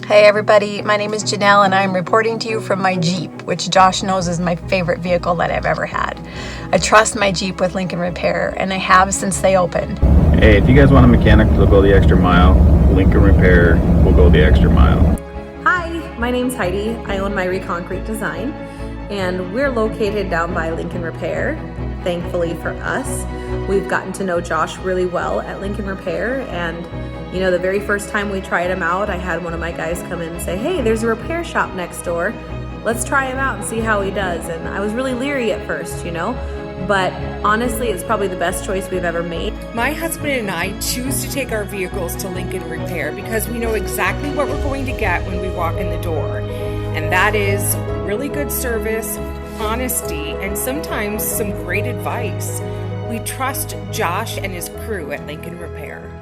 Hey everybody, my name is Janelle and I'm reporting to you from my Jeep, which Josh knows is my favorite vehicle that I've ever had. I trust my Jeep with Lincoln Repair and I have since they opened. Hey, if you guys want a mechanic that'll go the extra mile, Lincoln Repair will go the extra mile. Hi, my name's Heidi. I own Myrie Concrete Design and we're located down by Lincoln Repair. Thankfully for us, we've gotten to know Josh really well at Lincoln Repair, and you know, the very first time we tried him out, I had one of my guys come in and say, hey, there's a repair shop next door. Let's try him out and see how he does. And I was really leery at first, you know, but honestly, it's probably the best choice we've ever made. My husband and I choose to take our vehicles to Lincoln Repair because we know exactly what we're going to get when we walk in the door. And that is really good service, honesty, and sometimes some great advice. We trust Josh and his crew at Lincoln Repair.